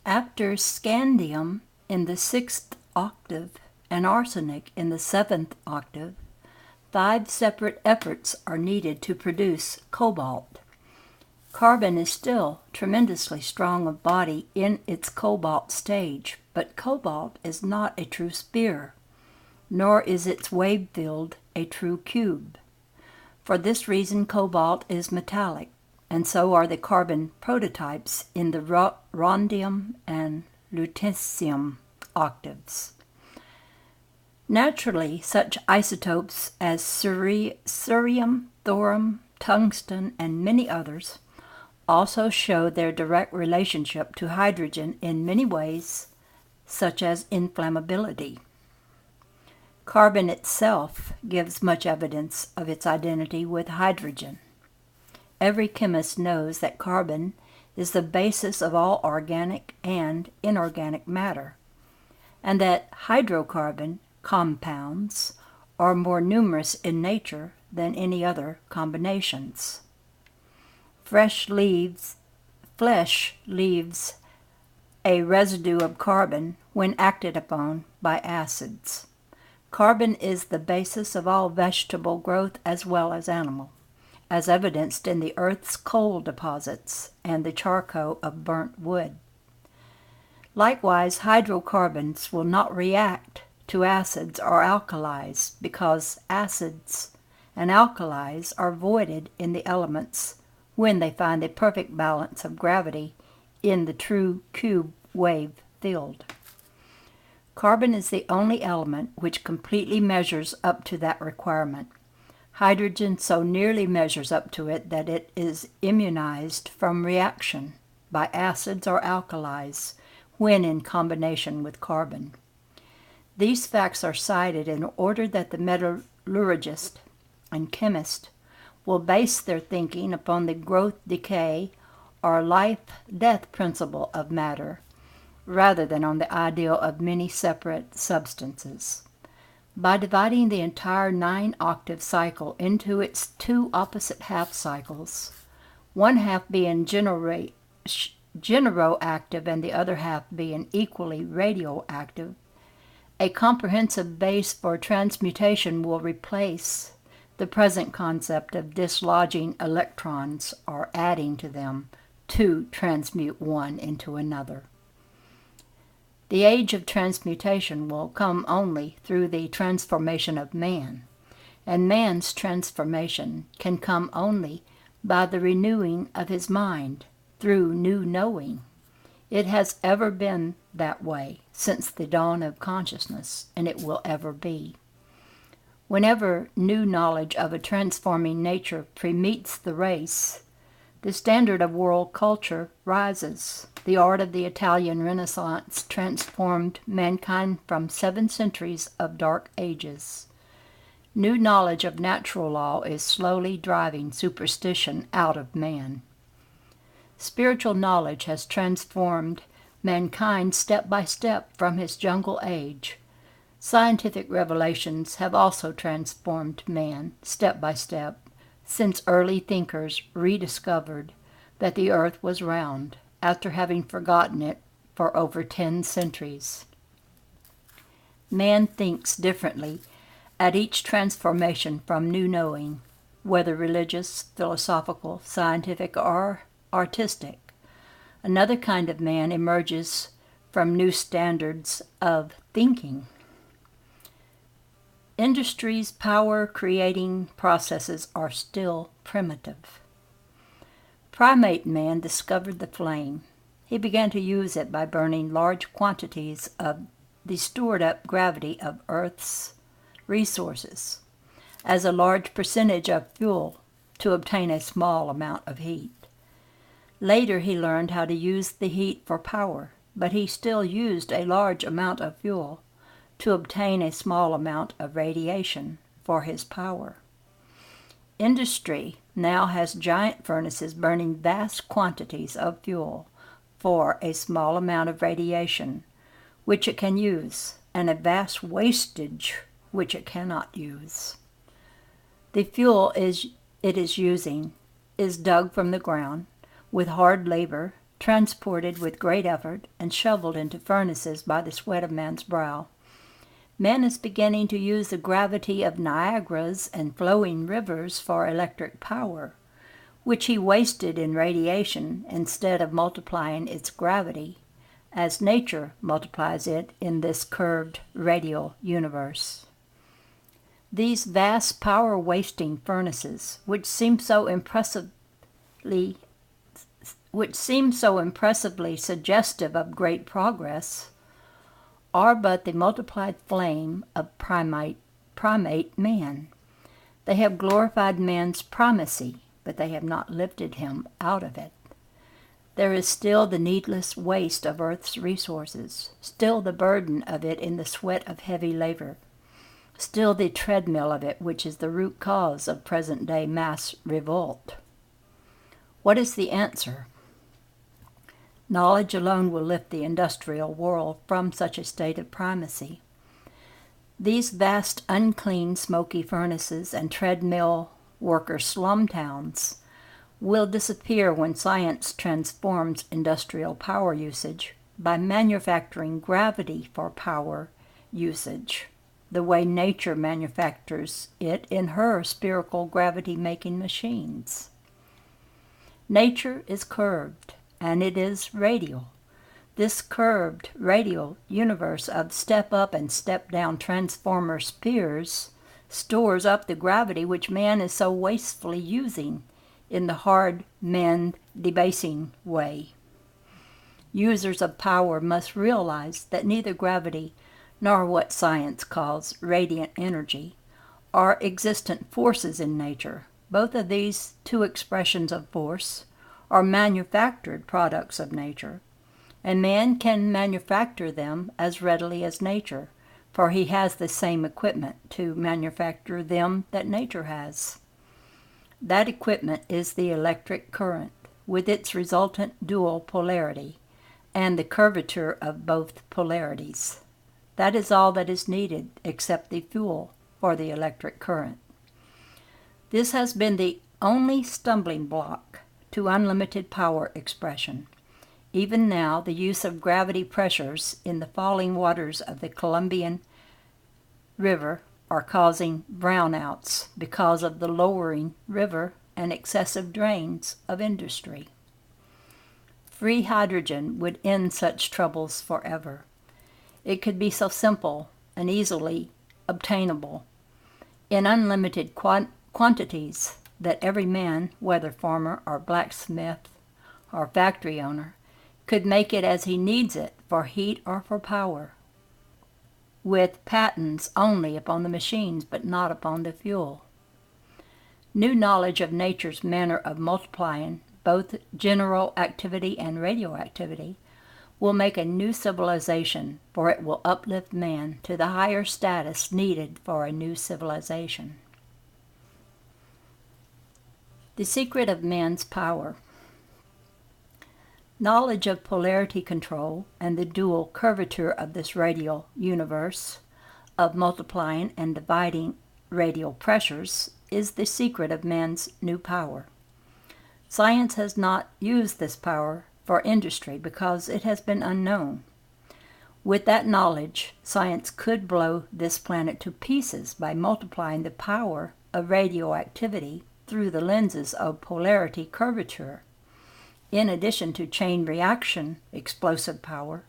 After scandium in the sixth octave and arsenic in the seventh octave, 5 separate efforts are needed to produce cobalt. Carbon is still tremendously strong of body in its cobalt stage, but cobalt is not a true sphere, nor is its wave field a true cube. For this reason, cobalt is metallic, and so are the carbon prototypes in the rhodium and lutetium octaves. Naturally, such isotopes as cerium, thorium, tungsten, and many others also show their direct relationship to hydrogen in many ways, such as inflammability. Carbon itself gives much evidence of its identity with hydrogen. Every chemist knows that carbon is the basis of all organic and inorganic matter, and that hydrocarbon compounds are more numerous in nature than any other combinations. Flesh leaves a residue of carbon when acted upon by acids. Carbon is the basis of all vegetable growth as well as animal, as evidenced in the earth's coal deposits and the charcoal of burnt wood. Likewise, hydrocarbons will not react to acids or alkalis because acids and alkalis are voided in the elements when they find a perfect balance of gravity in the true cube wave field. Carbon is the only element which completely measures up to that requirement. Hydrogen so nearly measures up to it that it is immunized from reaction by acids or alkalis when in combination with carbon. These facts are cited in order that the metallurgist and chemist will base their thinking upon the growth-decay or life-death principle of matter, rather than on the ideal of many separate substances. By dividing the entire 9-octave cycle into its 2 opposite half cycles, one half being generoactive and the other half being equally radioactive, a comprehensive base for transmutation will replace the present concept of dislodging electrons or adding to them to transmute one into another. The age of transmutation will come only through the transformation of man, and man's transformation can come only by the renewing of his mind through new knowing. It has ever been that way since the dawn of consciousness, and it will ever be. Whenever new knowledge of a transforming nature premeets the race, the standard of world culture rises. The art of the Italian Renaissance transformed mankind from 7 centuries of dark ages. New knowledge of natural law is slowly driving superstition out of man. Spiritual knowledge has transformed mankind step by step from his jungle age. Scientific revelations have also transformed man step by step, since early thinkers rediscovered that the earth was round after having forgotten it for over 10 centuries. Man thinks differently at each transformation from new knowing, whether religious, philosophical, scientific, or artistic. Another kind of man emerges from new standards of thinking. Industry's power-creating processes are still primitive. Primate man discovered the flame. He began to use it by burning large quantities of the stored-up gravity of Earth's resources as a large percentage of fuel to obtain a small amount of heat. Later he learned how to use the heat for power, but he still used a large amount of fuel to obtain a small amount of radiation for his power. Industry now has giant furnaces burning vast quantities of fuel for a small amount of radiation, which it can use, and a vast wastage which it cannot use. The fuel it is using is dug from the ground with hard labor, transported with great effort and shoveled into furnaces by the sweat of man's brow. Man is beginning to use the gravity of Niagaras and flowing rivers for electric power, which he wasted in radiation instead of multiplying its gravity, as nature multiplies it in this curved radial universe. These vast power-wasting furnaces, which seem so impressively suggestive of great progress, are but the multiplied flame of primate man. They have glorified man's primacy, but they have not lifted him out of it. There is still the needless waste of earth's resources, still the burden of it in the sweat of heavy labor, still the treadmill of it which is the root cause of present-day mass revolt. What is the answer? Knowledge alone will lift the industrial world from such a state of primacy. These vast, unclean, smoky furnaces and treadmill worker slum towns will disappear when science transforms industrial power usage by manufacturing gravity for power usage, the way nature manufactures it in her spherical gravity-making machines. Nature is curved, and it is radial. This curved, radial universe of step-up and step-down transformer spheres stores up the gravity which man is so wastefully using in the hard, man-debasing way. Users of power must realize that neither gravity nor what science calls radiant energy are existent forces in nature. Both of these two expressions of force are manufactured products of nature, and man can manufacture them as readily as nature, for he has the same equipment to manufacture them that nature has. That equipment is the electric current, with its resultant dual polarity, and the curvature of both polarities. That is all that is needed, except the fuel for the electric current. This has been the only stumbling block to unlimited power expression. Even now, the use of gravity pressures in the falling waters of the Columbian River are causing brownouts because of the lowering river and excessive drains of industry. Free hydrogen would end such troubles forever. It could be so simple and easily obtainable in unlimited quantities that every man, whether farmer or blacksmith or factory owner, could make it as he needs it for heat or for power, with patents only upon the machines but not upon the fuel. New knowledge of nature's manner of multiplying both general activity and radioactivity will make a new civilization, for it will uplift man to the higher status needed for a new civilization. The secret of man's power. Knowledge of polarity control and the dual curvature of this radial universe, of multiplying and dividing radial pressures, is the secret of man's new power. Science has not used this power for industry because it has been unknown. With that knowledge, science could blow this planet to pieces by multiplying the power of radioactivity through the lenses of polarity curvature, in addition to chain reaction explosive power.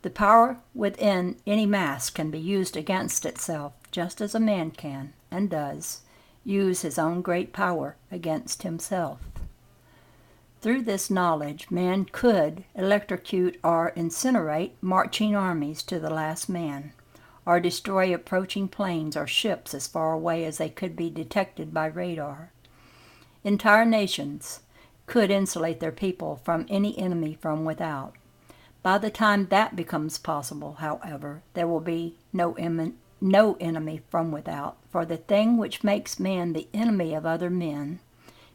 The power within any mass can be used against itself, just as a man can, and does, use his own great power against himself. Through this knowledge, man could electrocute or incinerate marching armies to the last man, or destroy approaching planes or ships as far away as they could be detected by radar. Entire nations could insulate their people from any enemy from without. By the time that becomes possible, however, there will be no enemy from without, for the thing which makes man the enemy of other men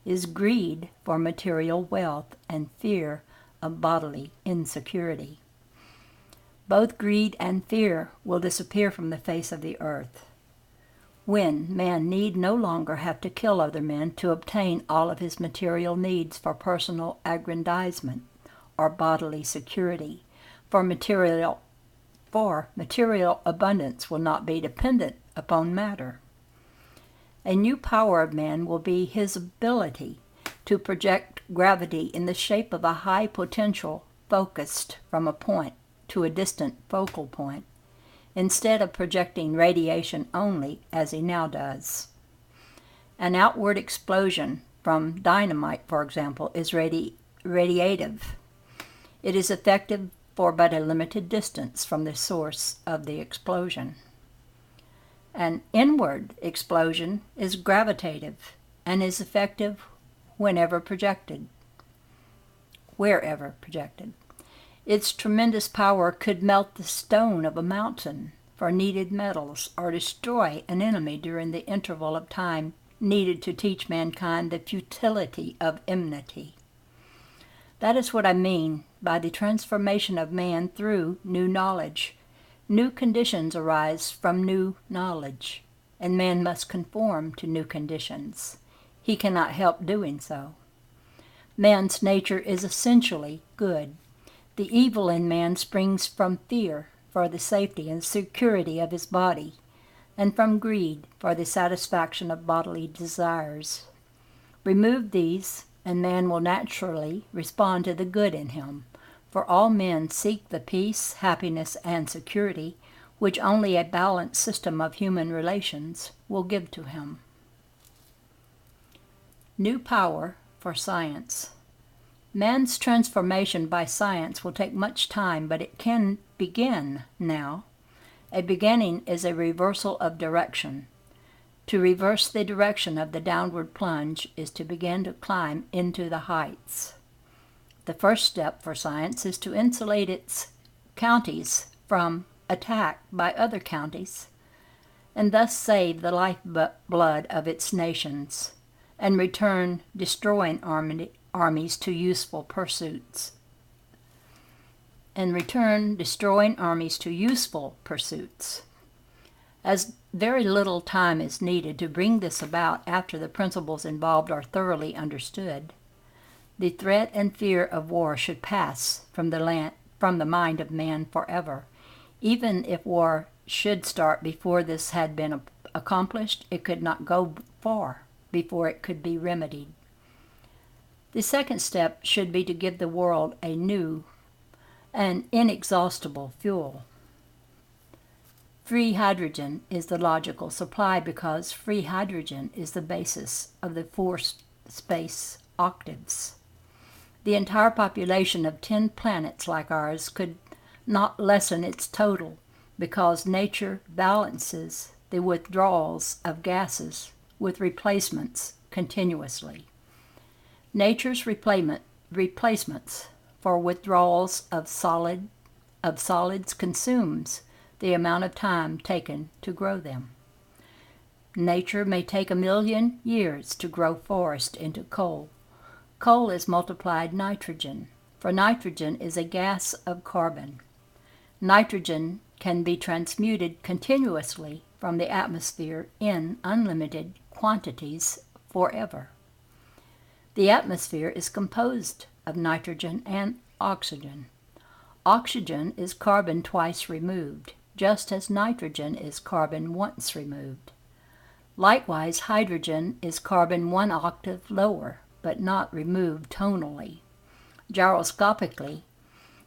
is greed for material wealth and fear of bodily insecurity. Both greed and fear will disappear from the face of the earth, when man need no longer have to kill other men to obtain all of his material needs for personal aggrandizement, or bodily security, for material abundance will not be dependent upon matter. A new power of man will be his ability to project gravity in the shape of a high potential focused from a point to a distant focal point, instead of projecting radiation only as he now does. An outward explosion from dynamite, for example, is radiative. It is effective for but a limited distance from the source of the explosion. An inward explosion is gravitative and is effective wherever projected. Its tremendous power could melt the stone of a mountain for needed metals or destroy an enemy during the interval of time needed to teach mankind the futility of enmity. That is what I mean by the transformation of man through new knowledge. New conditions arise from new knowledge, and man must conform to new conditions. He cannot help doing so. Man's nature is essentially good. The evil in man springs from fear for the safety and security of his body, and from greed for the satisfaction of bodily desires. Remove these, and man will naturally respond to the good in him, for all men seek the peace, happiness, and security which only a balanced system of human relations will give to him. New power for science. Man's transformation by science will take much time, but it can begin now. A beginning is a reversal of direction. To reverse the direction of the downward plunge is to begin to climb into the heights. The first step for science is to insulate its counties from attack by other counties, and thus save the lifeblood of its nations, and return destroying armies to useful pursuits. As very little time is needed to bring this about after the principles involved are thoroughly understood, the threat and fear of war should pass from the mind of man forever. Even if war should start before this had been accomplished, it could not go far before it could be remedied. The second step should be to give the world a new and inexhaustible fuel. Free hydrogen is the logical supply because free hydrogen is the basis of the 4 space octaves. The entire population of 10 planets like ours could not lessen its total because nature balances the withdrawals of gases with replacements continuously. Nature's replacements for withdrawals of solids consumes the amount of time taken to grow them. Nature may take 1,000,000 years to grow forest into coal. Coal is multiplied nitrogen, for nitrogen is a gas of carbon. Nitrogen can be transmuted continuously from the atmosphere in unlimited quantities forever. The atmosphere is composed of nitrogen and oxygen. Oxygen is carbon twice removed, just as nitrogen is carbon once removed. Likewise, hydrogen is carbon 1 octave lower, but not removed tonally. Gyroscopically,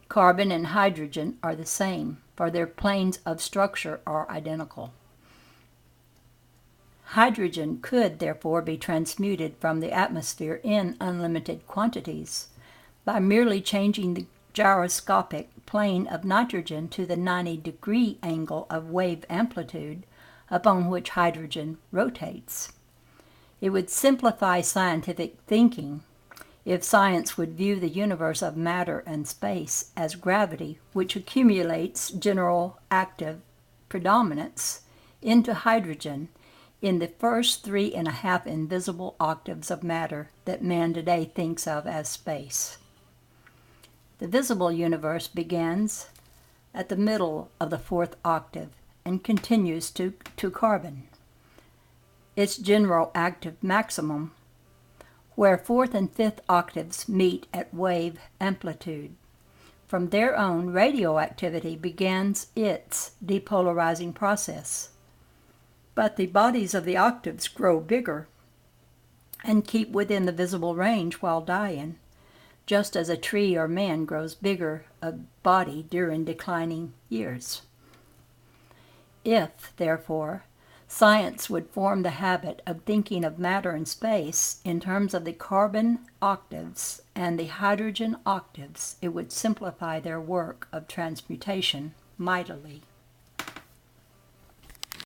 carbon and hydrogen are the same, for their planes of structure are identical. Hydrogen could, therefore, be transmuted from the atmosphere in unlimited quantities by merely changing the gyroscopic plane of nitrogen to the 90-degree angle of wave amplitude upon which hydrogen rotates. It would simplify scientific thinking if science would view the universe of matter and space as gravity, which accumulates general active predominance into hydrogen in the first 3.5 invisible octaves of matter that man today thinks of as space. The visible universe begins at the middle of the 4th octave and continues to carbon. Its general active maximum, where fourth and fifth octaves meet at wave amplitude. From their own, radioactivity begins its depolarizing process. But the bodies of the octaves grow bigger and keep within the visible range while dying, just as a tree or man grows bigger of body during declining years. If, therefore, science would form the habit of thinking of matter and space in terms of the carbon octaves and the hydrogen octaves, it would simplify their work of transmutation mightily.